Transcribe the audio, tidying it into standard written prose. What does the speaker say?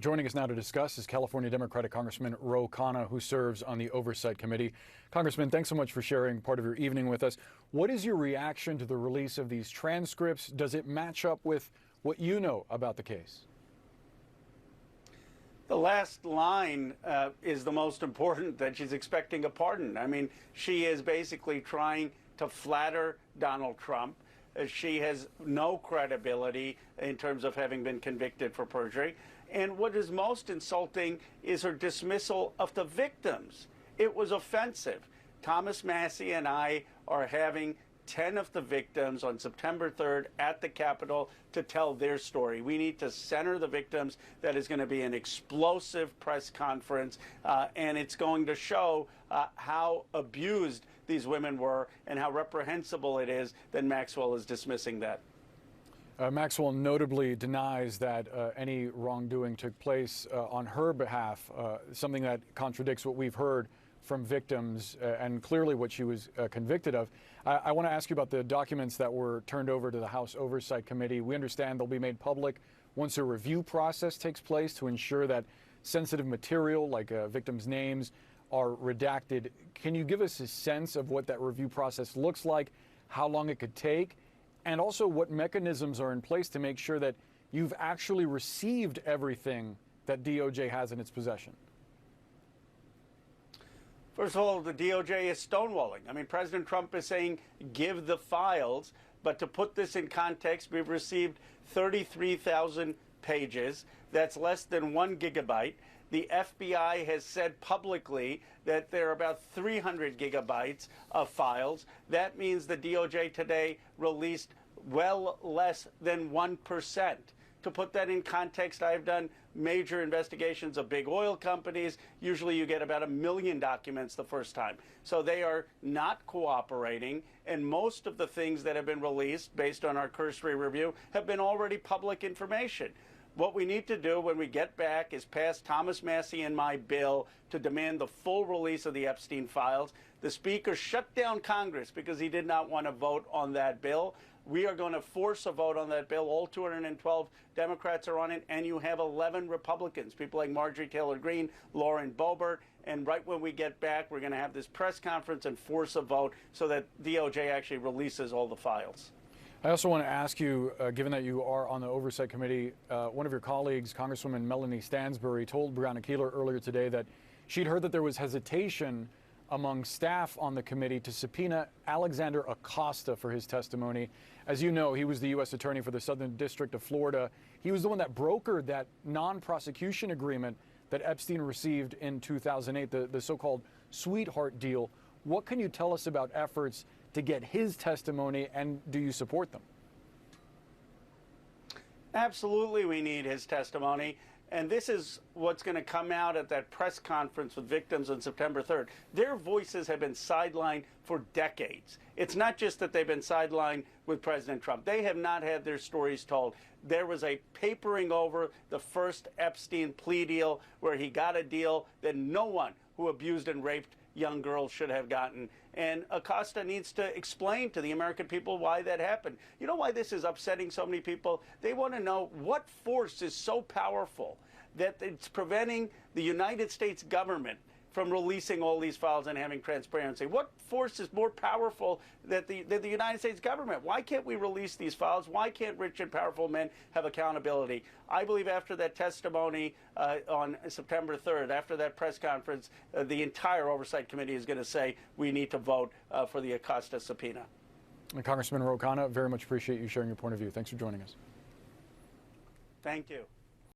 Joining us now to discuss is California Democratic Congressman Khanna, who serves on the Oversight Committee. Congressman, thanks so much for sharing part of your evening with us. What is your reaction to the release of these transcripts? Does it match up with what you know about the case? The last line is the most important, that she's expecting a pardon. I mean, she is basically trying to flatter Donald Trump. She has no credibility in terms of having been convicted for perjury. And what is most insulting is her dismissal of the victims. It was offensive. Thomas Massie and I are having 10 of the victims on September 3rd at the Capitol to tell their story. We need to center the victims. That is going to be an explosive press conference, and it's going to show how abused these women were and how reprehensible it is that Maxwell is dismissing that. Maxwell notably denies that any wrongdoing took place on her behalf, something that contradicts what we've heard from victims and clearly what she was convicted of. I want to ask you about the documents that were turned over to the House Oversight Committee. We understand they'll be made public once a review process takes place to ensure that sensitive material like victims' names are redacted. Can you give us a sense of what that review process looks like, how long it could take, and also what mechanisms are in place to make sure that you've actually received everything that DOJ has in its possession? First of all, the DOJ is stonewalling. I mean, President Trump is saying, give the files. But to put this in context, we've received 33,000 pages. That's less than 1 gigabyte. The FBI has said publicly that there are about 300 gigabytes of files. That means the DOJ today released well less than 1%. To put that in context, I've done major investigations of big oil companies. Usually you get about 1 million documents the first time. So they are not cooperating, and most of the things that have been released based on our cursory review have been already public information. What we need to do when we get back is pass Thomas Massie and my bill to demand the full release of the Epstein files. The Speaker shut down Congress because he did not want to vote on that bill. We are going to force a vote on that bill. All 212 Democrats are on it, and you have 11 Republicans, people like Marjorie Taylor Greene, Lauren Boebert. And right when we get back, we're going to have this press conference and force a vote so that DOJ actually releases all the files. I also want to ask you, given that you are on the Oversight Committee, one of your colleagues, Congresswoman Melanie Stansbury, told Breonna Keeler earlier today that she'd heard that there was hesitation among staff on the committee to subpoena Alexander Acosta for his testimony. As you know, he was the U.S. Attorney for the Southern District of Florida. He was the one that brokered that non-prosecution agreement that Epstein received in 2008, the so-called sweetheart deal. What can you tell us about efforts to get his testimony, and do you support them? Absolutely, we need his testimony. And this is what's going to come out at that press conference with victims on September 3rd. Their voices have been sidelined for decades. It's not just that they've been sidelined with President Trump. They have not had their stories told. There was a papering over the first Epstein plea deal where he got a deal that no one who abused and raped young girls should have gotten. And Acosta needs to explain to the American people why that happened. You know why this is upsetting so many people? They want to know what force is so powerful that it's preventing the United States government from releasing all these files and having transparency. What force is more powerful than the United States government? Why can't we release these files? Why can't rich and powerful men have accountability? I believe after that testimony on September 3rd, after that press conference, the entire Oversight Committee is going to say we need to vote for the Acosta subpoena. And Congressman Khanna, very much appreciate you sharing your point of view. Thanks for joining us. Thank you.